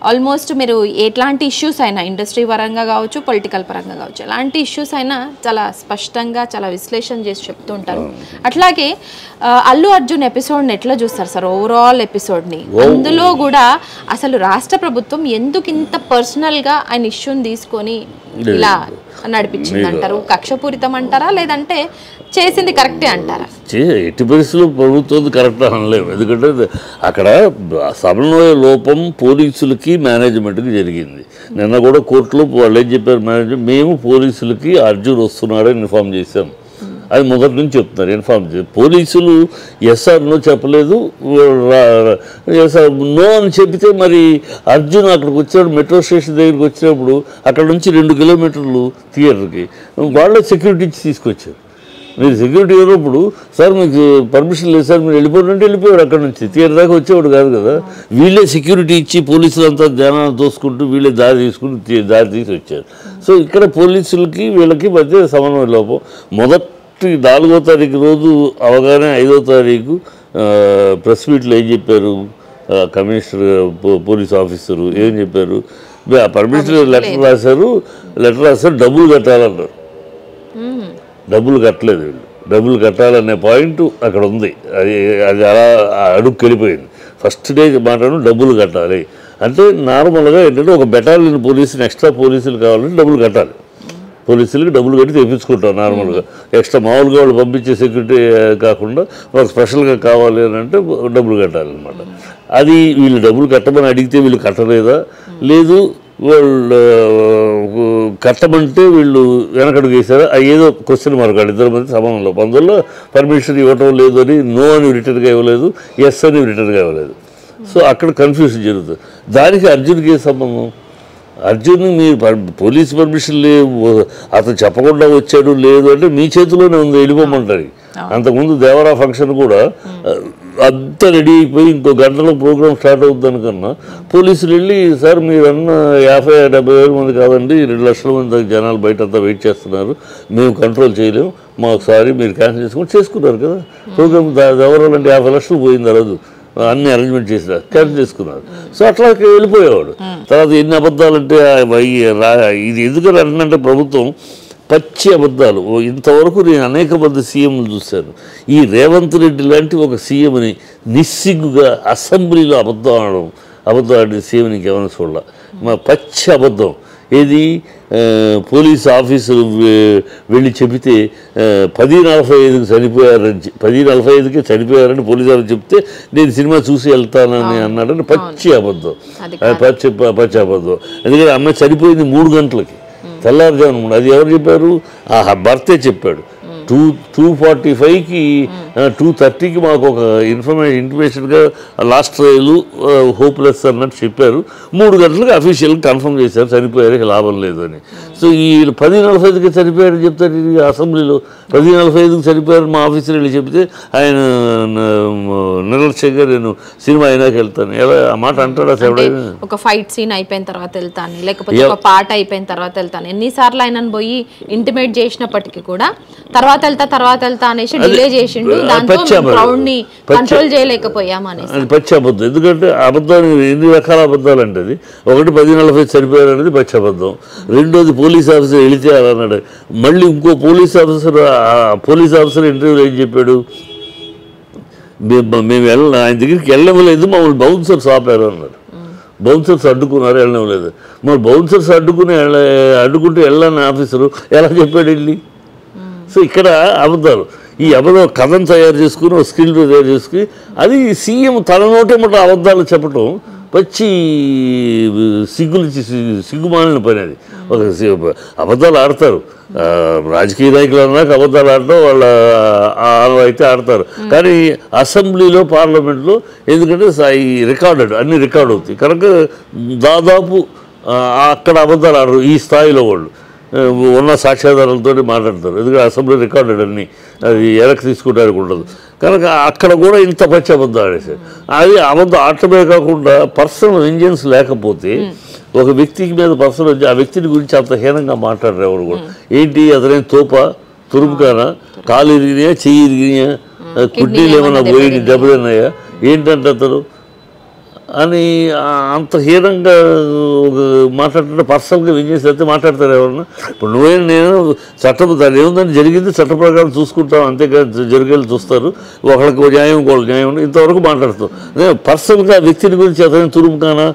Almost మీరు ఎట్లాంటి issues అయినా ఇండస్ట్రీ పరంగా కావచ్చు, పొలిటికల్ పరంగా కావచ్చు, ఎలాంటి ఇష్యూస్ అయినా చాలా స్పష్టంగా చాలా విశ్లేషణ చేసి చెప్తూ ఉంటారు. అట్లాగే అల్లు అర్జున్ ఎపిసోడ్ని ఎట్లా చూస్తారు సార్? ఓవరాల్ ఎపిసోడ్ని, అందులో కూడా అసలు రాష్ట్ర ప్రభుత్వం ఎందుకు ఇంత పర్సనల్గా ఆయన ఇష్యూని తీసుకొని ఇలా నడిపించింది అంటారు? కక్షపూరితం అంటారా, లేదంటే చేసింది కరెక్టే అంటారా? ఎట్టి పరిస్థితుల్లో ప్రభుత్వం కరెక్ట్ అనలేము. ఎందుకంటే అక్కడ సమన్వయ లోపం పోలీసులకి మేనేజ్మెంట్కి జరిగింది. నిన్న కూడా కోర్టులో వాళ్ళు ఏం చెప్పారు, మేనేజ్మెంట్ మేము పోలీసులకి అర్జున్ వస్తున్నాడని ఇన్ఫామ్ చేశాం. అది మొదటి నుంచి చెప్తున్నారు, ఇన్ఫామ్ చేసి. పోలీసులు ఎస్ఆర్ నో చెప్పలేదు, ఎస్ఆర్ నో అని చెప్తే మరి అర్జున్ అక్కడికి వచ్చాడు, మెట్రో స్టేషన్ దగ్గరికి వచ్చినప్పుడు అక్కడ నుంచి 2 కిలోమీటర్లు థియేటర్కి వాళ్ళే సెక్యూరిటీ ఇచ్చి తీసుకొచ్చారు. మీరు సెక్యూరిటీ ఇవ్వనప్పుడు సార్ మీకు పర్మిషన్ లేదు సార్ మీరు వెళ్ళిపోవాలంటే వెళ్ళిపోయాడు, అక్కడ నుంచి థియేటర్ దాకా వచ్చేవాడు కాదు కదా. వీళ్ళే సెక్యూరిటీ ఇచ్చి పోలీసులంతా జనాన్ని తోసుకుంటూ వీళ్ళే దారి తీసి వచ్చారు. సో ఇక్కడ పోలీసులకి వీళ్ళకి మధ్య సమన్వయ లోపం. మొదటి 4వ తారీఖు రోజు అవగానే 5వ తారీఖు ప్రెస్ మీట్లో ఏం చెప్పారు, కమిషనర్ పోలీస్ ఆఫీసరు ఏం చెప్పారు, పర్మిషన్ లెటర్ రాశారు డబ్బులు కట్టాలన్నారు. డబ్బులు కట్టలేదు వీళ్ళు, డబ్బులు కట్టాలనే పాయింట్ అక్కడ ఉంది. అది అలా అడుగుకి వెళ్ళిపోయింది. ఫస్ట్ డే మాట్లాడు డబ్బులు కట్టాలి అంటే నార్మల్గా ఏంటంటే ఒక బెటాలియన్ పోలీసులు ఎక్స్ట్రా పోలీసులు కావాలంటే డబ్బులు కట్టాలి. పోలీసులకి డబ్బులు కట్టి తెప్పించుకుంటాం నార్మల్గా. ఎక్స్ట్రా మామూలుగా వాళ్ళు పంపించే సెక్యూరిటీ కాకుండా వాళ్ళకి స్పెషల్గా కావాలి అని అంటే డబ్బులు కట్టాలన్నమాట. అది వీళ్ళు డబ్బులు కట్టమని అడిగితే వీళ్ళు కట్టలేదా, లేదు వాళ్ళు కట్టమంటే వీళ్ళు వెనకడుగు వేశారా, ఏదో క్వశ్చన్ మార్క్ ఇద్దరు మంది సమానంలో. అందులో పర్మిషన్ ఇవ్వటం లేదు అని నో అని రిటర్న్గా ఇవ్వలేదు, ఎస్ అని రిటర్న్గా ఇవ్వలేదు. సో అక్కడ కన్ఫ్యూజన్ జరుగుతుంది. దానికి అర్జున్కి ఏ సంబంధం? అర్జున్ మీరు పోలీస్ పర్మిషన్ లేవు, అతను చెప్పకుండా వచ్చాడు లేదు అంటే మీ చేతిలోనే ఉంది, వెళ్ళిపోమంటారు. అంతకుముందు దేవరా ఫంక్షన్ కూడా అంతా రెడీ అయిపోయి ఇంకో గంటలో ప్రోగ్రామ్ స్టార్ట్ అవుతుందనుకన్నా పోలీసులు వెళ్ళి సార్ మీరు అన్న 50-70 వేల మంది కాదండి 2 లక్షల మంది జనాలు బయట అంతా వెయిట్ చేస్తున్నారు, మేము కంట్రోల్ చేయలేము, మాకు సారీ మీరు క్యాన్సిల్ చేసుకున్నారు కదా ప్రోగ్రామ్. దేవరాలు అంటే 50 లక్షలు పోయింది ఆ రోజు, అన్ని అరేంజ్మెంట్ చేసినారు, క్యాన్సిల్ చేసుకున్నారు. సో అట్లా వెళ్ళిపోయేవాడు. తర్వాత ఎన్ని అబద్ధాలంటే ఇది ఎందుకని అంటే ప్రభుత్వం పచ్చి అబద్ధాలు. ఇంతవరకు నేను అనేక మంది సీఎంలు చూశాను. ఈ రేవంత్ రెడ్డి లాంటి ఒక సీఎంని నిస్సిగ్గుగా అసెంబ్లీలో అబద్ధం ఆడిన సీఎంని ఇంకేమైనా చూడాల. మా పచ్చి అబద్ధం. ఏది పోలీస్ ఆఫీసులు వెళ్ళి చెబితే 10:45కి చనిపోయారని 10:45కే చనిపోయారని పోలీసు వాళ్ళు చెప్తే నేను సినిమా చూసి వెళ్తానని అన్నాడని పచ్చి అబద్ధం. పచ్చి అబద్ధం. ఎందుకంటే అమ్మాయి చనిపోయింది 3 గంటలకి, తెల్లారుజామున. అది ఎవరు చెప్పారు? ఆ భర్తే చెప్పాడు. 2:45కి 2:30కి మాకు ఒక ఇంటిమేషన్గా లాస్ట్ రైలు హోప్లెస్ అన్నట్టు చెప్పారు. 3 గంటలకు అఫీషియల్గా కన్ఫర్మ్ చేశారు చనిపోయారు, లాభం లేదు అని. సో ఈ 10:45కి చనిపోయారని చెప్తారు అసెంబ్లీలో. 10:45కి చనిపోయారని మా ఆఫీసర్ వెళ్ళి చెప్తే ఆయన నిర్లక్ష్యంగా నేను సినిమా అయినాక వెళ్తాను ఎలా ఆ మాట అంటాడా? ఒక ఫైట్ సీన్ అయిపోయిన తర్వాత వెళ్తాను, లేకపోతే ఒక పాట అయిపోయిన తర్వాత వెళ్తాను. ఎన్నిసార్లు ఆయన పోయి ఇంటిమేట్ చేసినప్పటికీ కూడా తర్వాత వెళ్తా అనేసి డిలే చేసిండు. దాంతో క్రౌడ్ ని కంట్రోల్ చేయలేకపోయాం అనేసి. అది పచ్చి అబద్ధం. ఎందుకంటే అబద్ధాలు ఎన్ని రకాల అబద్ధాలు అంటే అది ఒకటి 10:45 చనిపోయారు అనేది పచ్చి అబద్ధం. రెండోది పోలీస్ ఆఫీసర్ వెళితే అలా అన్నాడు. మళ్ళీ ఇంకో పోలీస్ ఆఫీసర్ ఇంటర్వ్యూలో ఏం చెప్పాడు? మేము ఆయన దగ్గరికి వెళ్ళలేదు, మమ్మల్ని బౌన్సర్స్ ఆపారు అన్నారు. బౌన్సర్స్ అడ్డుకున్నారు, వెళ్ళలేదు. మరి బౌన్సర్స్ అడ్డుకుంటే వెళ్ళని ఆఫీసరు ఎలా చెప్పాడు వెళ్ళి? సో ఇక్కడ అబద్ధాలు. ఈ అబద్ధం కథను తయారు చేసుకుని ఒక స్క్రీన్ తయారు చేసుకుని అది సీఎం తన నోటే మాట అబద్ధాలు చెప్పడం పచ్చి సిగ్గుమాలిన పని. అది ఒక అబద్ధాలు ఆడతారు రాజకీయ నాయకులు అన్నాక, అబద్ధాలు ఆడటం వాళ్ళ అయితే ఆడతారు. కానీ అసెంబ్లీలో పార్లమెంట్లో ఎందుకంటే అన్ని రికార్డ్ అవుతాయి కనుక దాదాపు అక్కడ అబద్ధాలు ఆడరు ఈ స్థాయిలో వాళ్ళు. ఉన్న సాక్ష్యాధారాలతో మాట్లాడతారు. ఎందుకంటే అసెంబ్లీ రికార్డెడ్ అన్నీ, అది వెనక్కి తీసుకుంటానికి ఉండదు కనుక అక్కడ కూడా ఇంత పచ్చి అబద్ధం ఆడేశారు. అది అబద్ధం ఆడటమే కాకుండా పర్సనల్ వెంజెన్స్ లేకపోతే ఒక వ్యక్తికి మీద పర్సనల్ వచ్చి ఆ వ్యక్తిని గురించి అంత హీనంగా మాట్లాడరు ఎవరు కూడా. ఏంటి అతనేం తురుముకానా, కాలు ఇరిగినాయా, చెయ్యి ఇరిగినాయా, కిడ్నీలు ఏమన్నా పోయి దెబ్బతిన్నాయా, ఏంటంటే అతను అని అంత హీనంగా మాట్లాడుతుంటే పర్సనల్గా విజయ్ అయితే మాట్లాడతారు ఎవరన్నా. ఇప్పుడు నేను చట్టం దాని ఏముందని జరిగింది చట్ట ప్రకారం చూసుకుంటాం, అంతేకాదు జరిగేది చూస్తారు, ఒకళ్ళకి న్యాయం ఇంకోళ్ళకి న్యాయం ఇంతవరకు మాట్లాడుతాం. పర్సనల్గా వ్యక్తిని గురించి అతని తురుముకానా